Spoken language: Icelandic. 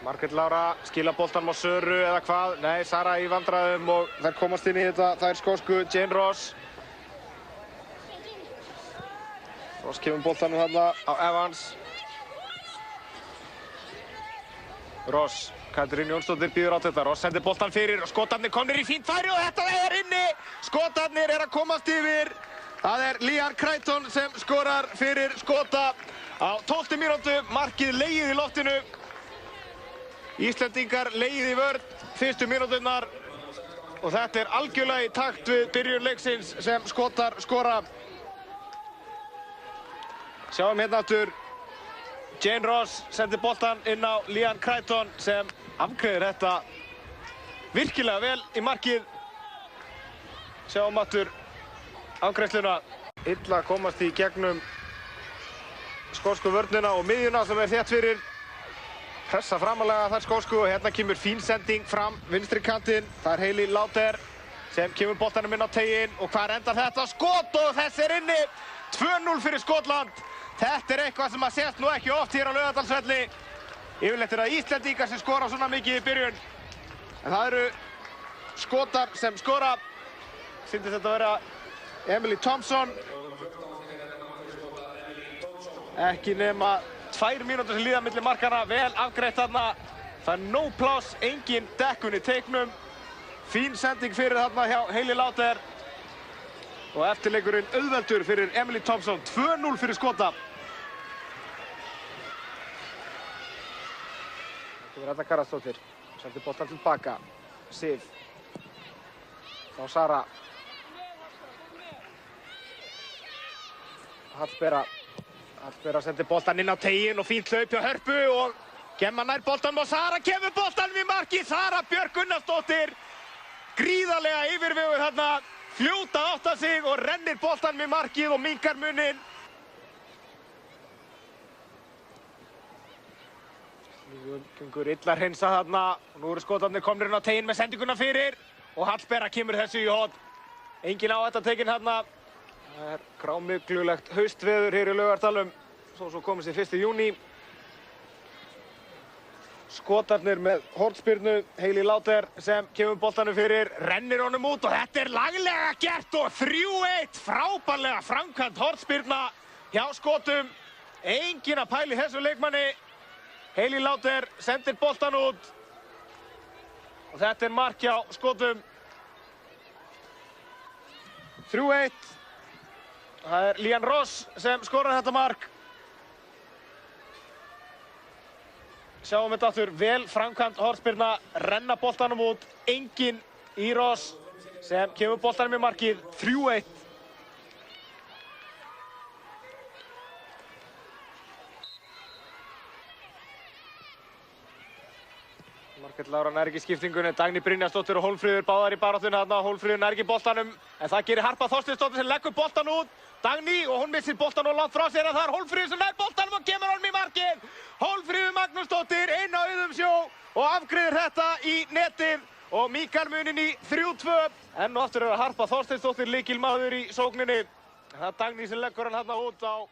Margrét Lára skila boltanum á Söru eða hvað? Nei, Sara í vandræðum og þær komast inn í þetta. Það skosku Jane Ross. Ross kemur boltanum þarna á Evans. Ross, Katrín Jónsdóttir býður á þetta. Ross sendir boltan fyrir og skotarnir komnir í fínt færi og þetta er inni. Skotarnir að komast yfir. Það er Leanne Crichton sem skorar fyrir Skota á 12. mínútu. Markið legið í loftinu. Íslendingar legið í vörn fyrstu mínúturnar og þetta er algjörlega í takt við byrjun leiksins sem Skotar skora. Sjáum hérna aftur. Jane Ross sendir boltan inn á Leanne Crichton sem afgreiðir þetta virkilega vel í markið. Sjáum aftur afgreiðsluna. Illa komast í gegnum skosku vörnina og miðjuna sem er þétt fyrir. Pressa framalega þær skosku og hérna kemur fín sending fram vinstri kantinn. Það er Hayley Lauder sem kemur boltanum inn á teiginn og hvar endar þetta? Skot og þess er inni. 2-0 fyrir Skotland. Þetta er eitthvað sem að sést nú ekki oft hér á Laugardalsvelli. Yfirleitt er það Íslendingar sem skora svona mikið í byrjun. En það eru Skotar sem skora. Sýndist þetta að vera Emily Thompson. Ekki nema 2 mínútur sem líða milli markana. Vel afgreitt þarna. Það er no pláss, engin dekkun í teiknum. Fín sending fyrir þarna hjá Hayley Lauder. Og eftirleikurinn auðveldur fyrir Emily Thompson. 2-0 fyrir Skota. Þetta er Edda Garðarsdóttir. Sendir boltan tilbaka. Sif. Þá Sara. Hallbera sendir boltan inn á teiginn og fínt hlaup hjá Hörpu og Gemma nær boltanum og Sara kemur boltanum í marki. Sara Björk Gunnarsdóttir. Gríðarlega yfirveguð þarna. Fljóta átta sig og rennir boltanum í markið og minkar muninn. Gengur illa að hreinsa þarna og nú eru Skotarnir komnir inn á teiginn með sendinguna fyrir og Hallbera kemur þessu í horn. Engin áhætta tekin þarna. Það er grámiglulegt haustveður hér í Laugardalum. Svo komið sér 1. júní. Skotarnir með hornspyrnu. Hayley Lauder sem kemur boltanum fyrir, rennir honum út og þetta er laglega gert og 3-1. Frábærlega framkvæmt hornspyrna hjá Skotum. Engin að pæla í þessu leikmanni. Hayley Lauder sendir boltan út og þetta er mark hjá Skotum. 3-1. Það er Leanne Ross sem skorar þetta mark. Sjáum þetta aftur, vel framkvæmt hornspyrna, renna boltanum út, engin í Ross sem kemur boltanum í markið. 3-1. Margrét Lára nær ekki skiptingunni, Dagný Brynjarsdóttir og Hólmfríður báðar í baráttunni þarna. Hólmfríður nær ekki boltanum, en það gerir Harpa Þorsteinsdóttir sem leggur boltan út. Dagný og hún missir boltan og langt frá sér en það er Hólmfríður sem nær boltanum og kemur honum í markið. Hólmfríður Magnúsdóttir inn á Auðumsjó og afgreiðir þetta í netið og mýkar muninn í 3-2. Enn og aftur er það Harpa Þorsteinsdóttir lykilmaður í sókninni. Það er Dagný sem leggur hann þarna út á